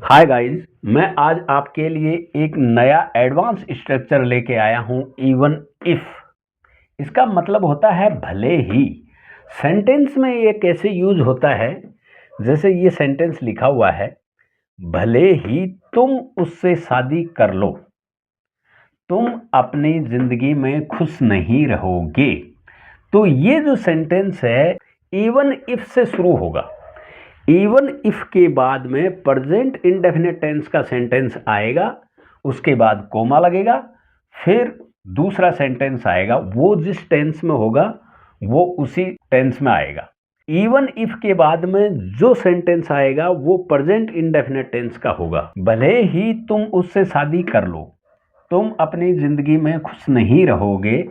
Hi guys, मैं आज आपके लिए एक नया एडवांस स्ट्रक्चर लेके आया हूं। इवन इफ इसका मतलब होता है भले ही। सेंटेंस में ये कैसे यूज होता है, जैसे ये सेंटेंस लिखा हुआ है, भले ही तुम उससे शादी कर लो, तुम अपनी जिंदगी में खुश नहीं रहोगे। तो ये जो सेंटेंस है इवन इफ से शुरू होगा। इवन इफ के बाद में प्रेजेंट इंडेफिनिट टेंस का सेंटेंस आएगा, उसके बाद कोमा लगेगा, फिर दूसरा सेंटेंस आएगा, वो जिस टेंस में होगा वो उसी टेंस में आएगा। इवन इफ के बाद में जो सेंटेंस आएगा वो प्रेजेंट इंडेफिनिट टेंस का होगा। भले ही तुम उससे शादी कर लो, तुम अपनी जिंदगी में खुश नहीं रहोगे,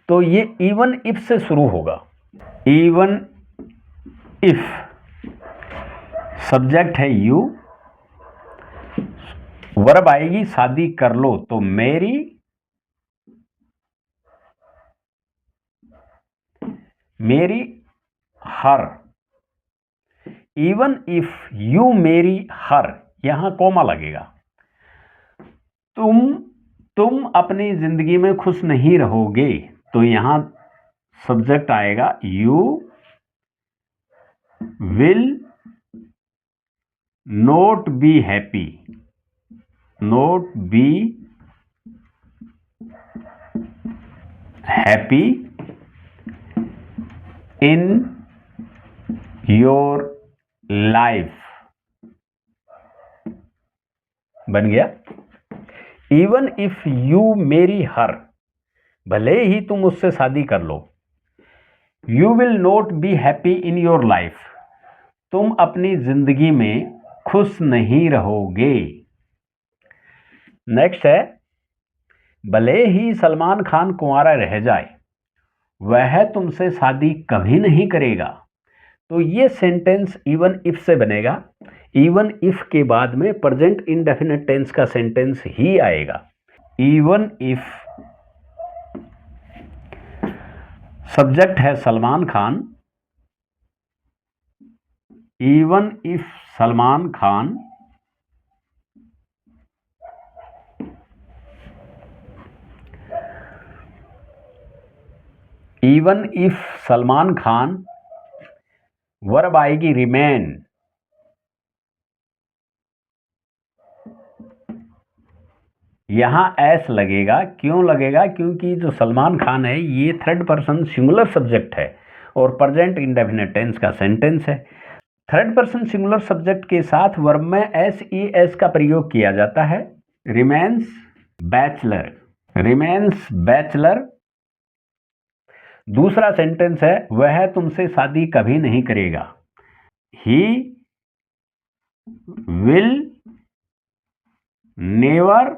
तो ये इवन इफ से शुरू होगा। इवन इफ सब्जेक्ट है यू, वर्ब आएगी शादी कर लो, तो मेरी, मेरी हर। इवन इफ यू मेरी हर, यहां कोमा लगेगा। तुम अपनी जिंदगी में खुश नहीं रहोगे, तो यहां सब्जेक्ट आएगा you will not be happy, not be happy in your life. बन गया। इवन इफ यू मेरी हर, भले ही तुम उससे शादी कर लो, you will not be happy in your life, तुम अपनी जिंदगी में खुश नहीं रहोगे। नेक्स्ट है, भले ही सलमान खान कुंवारा रह जाए, वह तुमसे शादी कभी नहीं करेगा। तो ये सेंटेंस इवन इफ से बनेगा। इवन इफ के बाद में प्रेजेंट इंडेफिनिट टेंस का सेंटेंस ही आएगा। इवन इफ सब्जेक्ट है Salman Khan, even if Salman Khan even if Salman Khan, verb आएगी रिमेन। यहां एस लगेगा, क्यों लगेगा? क्योंकि जो सलमान खान है ये थर्ड पर्सन सिंगुलर सब्जेक्ट है और प्रेजेंट इंडेफिनिट टेंस का सेंटेंस है। थर्ड पर्सन सिंगुलर सब्जेक्ट के साथ वर्ब में एस ई एस का प्रयोग किया जाता है। Remains bachelor, remains bachelor. दूसरा सेंटेंस है, वह तुमसे शादी कभी नहीं करेगा, he will never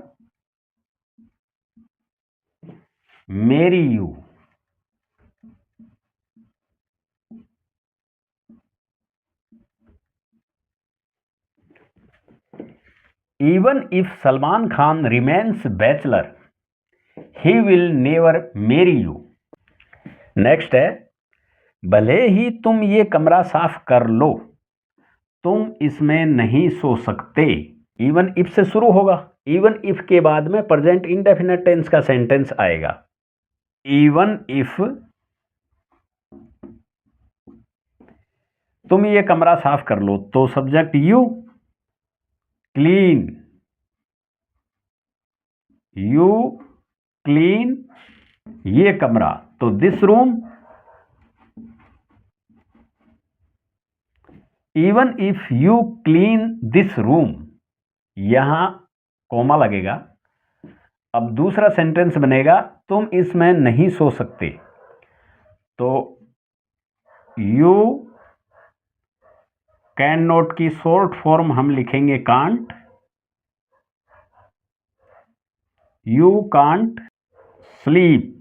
marry you. Even if Salman Khan remains bachelor, he will never marry you. Next है, भले ही तुम ये कमरा साफ कर लो, तुम इसमें नहीं सो सकते। इवन इफ से शुरू होगा। इवन इफ के बाद में प्रेजेंट इंडेफिनिट टेंस का सेंटेंस आएगा। इवन इफ तुम ये कमरा साफ कर लो, तो subject you, clean, you clean ये कमरा, तो this room. Even if you clean this room, यहां कोमा लगेगा। अब दूसरा सेंटेंस बनेगा, तुम इसमें नहीं सो सकते, तो यू कैन नॉट की शॉर्ट फॉर्म हम लिखेंगे can't, you can't sleep,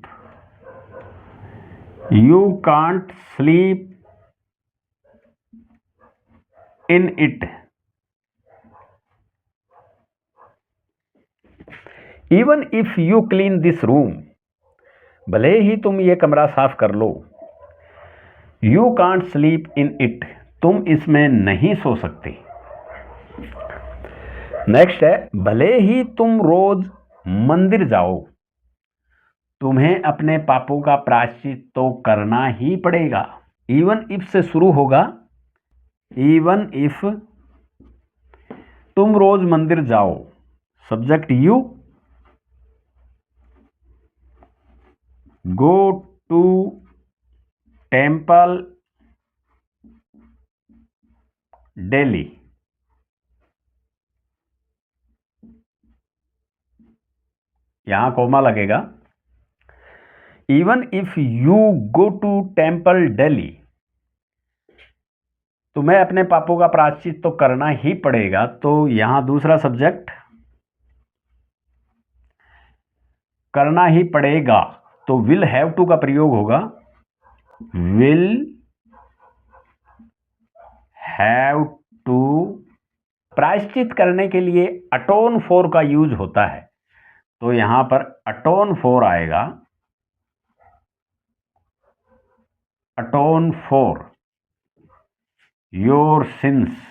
you can't sleep in it. Even if you clean this room, भले ही तुम ये कमरा साफ कर लो, you can't sleep in it, तुम इसमें नहीं सो सकते। नेक्स्ट है, भले ही तुम रोज मंदिर जाओ, तुम्हें अपने पापों का प्रायश्चित तो करना ही पड़ेगा। इवन इफ से शुरू होगा। इवन इफ तुम रोज मंदिर जाओ, subject you, go to temple daily, यहां कोमा लगेगा। Even if you go to temple daily, तुम्हें अपने पापों का प्रायश्चित तो करना ही पड़ेगा, तो यहां दूसरा सब्जेक्ट करना ही पड़ेगा, तो विल हैव टू का प्रयोग होगा। Will have to. प्रायश्चित करने के लिए अटोन फॉर का यूज होता है, तो यहां पर अटोन फॉर आएगा। Atone for your sins.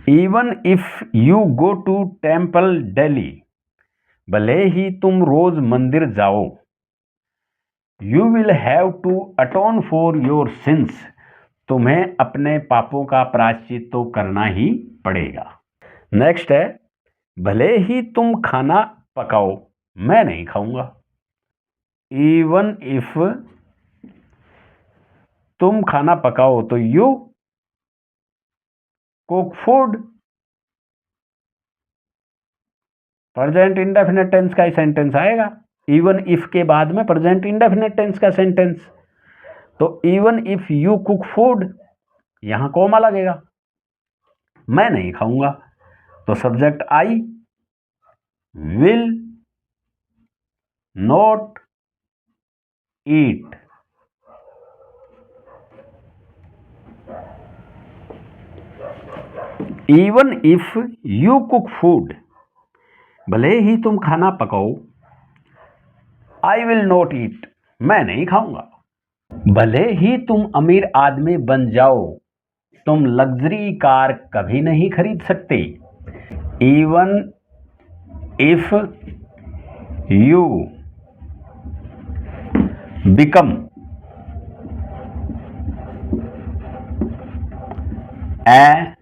Even if you go to temple daily, भले ही तुम रोज मंदिर जाओ, you will have to atone for your sins, तुम्हें अपने पापों का प्रायश्चित तो करना ही पड़ेगा। नेक्स्ट है, भले ही तुम खाना पकाओ, मैं नहीं खाऊंगा। इवन इफ तुम खाना पकाओ, तो you cook food, present indefinite tense का ही सेंटेंस आएगा। इवन इफ के बाद में प्रेजेंट इंडेफिनिट टेंस का सेंटेंस, तो even if you cook food, यहां कोमा लगेगा। मैं नहीं खाऊंगा, तो subject I, will not eat. Even if you cook food, भले ही तुम खाना पकाओ, आई विल नॉट ईट, मैं नहीं खाऊंगा। भले ही तुम अमीर आदमी बन जाओ, तुम लग्जरी कार कभी नहीं खरीद सकते। Even if you become a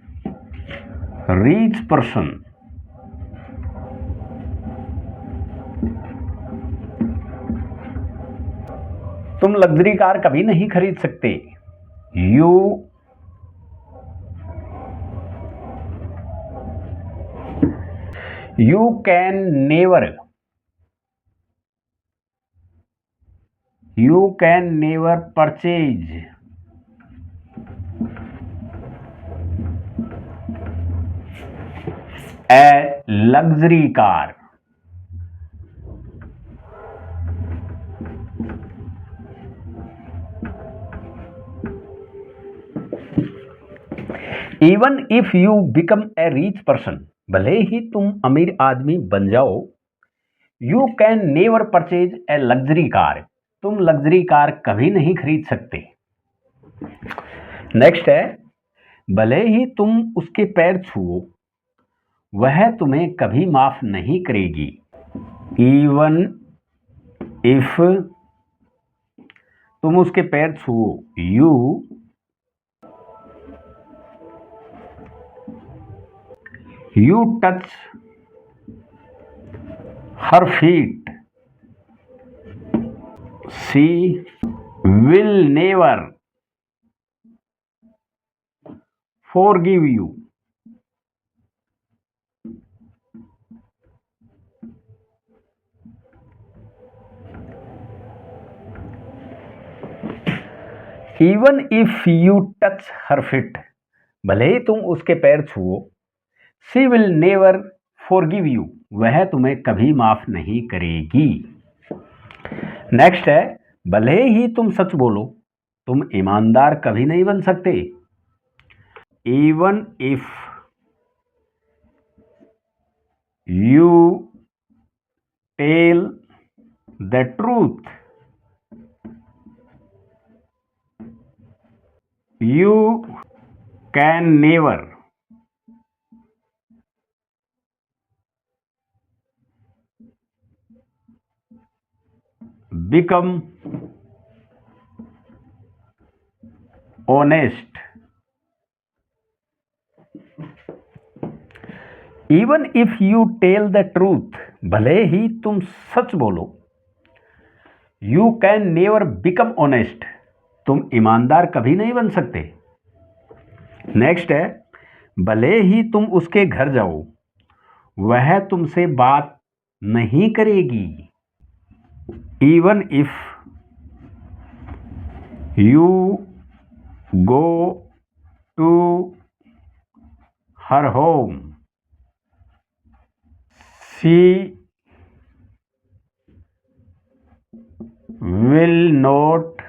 rich person, तुम लग्जरी कार कभी नहीं खरीद सकते। You can never purchase a luxury car. Even if you become a rich person, भले ही तुम अमीर आदमी बन जाओ, you can never purchase a luxury car, तुम लग्जरी कार कभी नहीं खरीद सकते। नेक्स्ट है, भले ही तुम उसके पैर छुओ, वह तुम्हें कभी माफ नहीं करेगी। इवन इफ तुम उसके पैर छुओ, you touch her feet, she will never forgive you. Even if you touch her feet, भले ही तुम उसके पैर छुओ, she will never forgive you, वह तुम्हें कभी माफ नहीं करेगी। नेक्स्ट है, भले ही तुम सच बोलो, तुम ईमानदार कभी नहीं बन सकते। Even if you tell the truth, you can never become honest even if you tell the truth, भले ही तुम सच बोलो। You can never become honest, तुम ईमानदार कभी नहीं बन सकते। नेक्स्ट है, भले ही तुम उसके घर जाओ, वह तुमसे बात नहीं करेगी। Even if you go to her home, she will not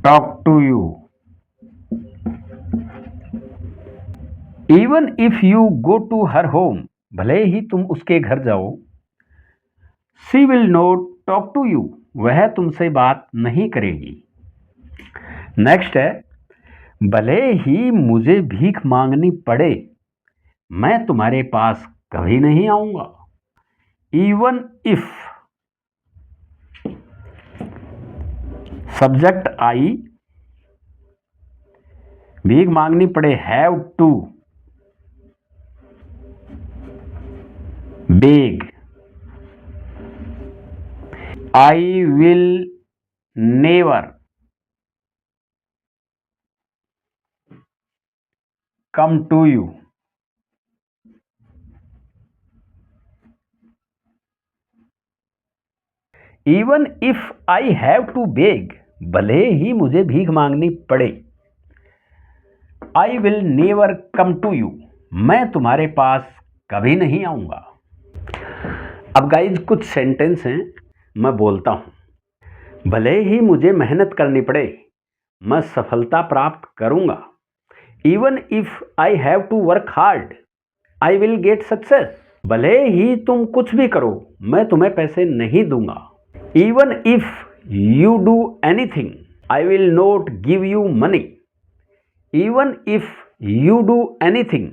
talk to you. Even if you go to her home, भले ही तुम उसके घर जाओ, she will not talk to you, वह तुमसे बात नहीं करेगी। नेक्स्ट है, भले ही मुझे भीख मांगनी पड़े, मैं तुम्हारे पास कभी नहीं आऊंगा। इवन इफ सब्जेक्ट आई, भीख मांगनी पड़े have to beg, I will never come to you. Even if I have to beg, भले ही मुझे भीख मांगनी पड़े, I will never come to you, मैं तुम्हारे पास कभी नहीं आऊंगा। अब गाइज कुछ सेंटेंस हैं, मैं बोलता हूं। भले ही मुझे मेहनत करनी पड़े, मैं सफलता प्राप्त करूंगा। Even if I have to work hard, I will get success, भले ही तुम कुछ भी करो, मैं तुम्हें पैसे नहीं दूंगा। Even if you do anything, I will not give you money. Even if you do anything,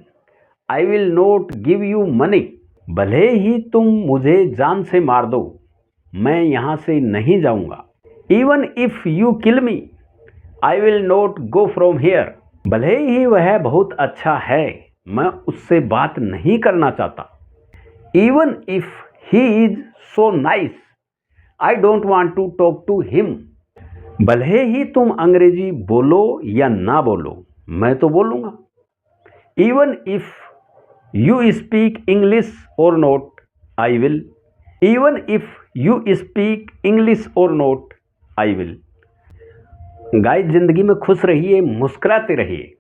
I will not give you money. भले ही तुम मुझे जान से मार दो, मैं यहाँ से नहीं जाऊँगा। Even if you kill me, I will not go from here. भले ही वह बहुत अच्छा है, मैं उससे बात नहीं करना चाहता। Even if he is so nice, I don't want to talk to him. भले ही तुम अंग्रेजी बोलो या ना बोलो, मैं तो बोलूँगा। Even if you speak English or not, I will. Even if you speak English or not, I will. Guys, जिंदगी में खुश रहिए, मुस्कुराते रहिए।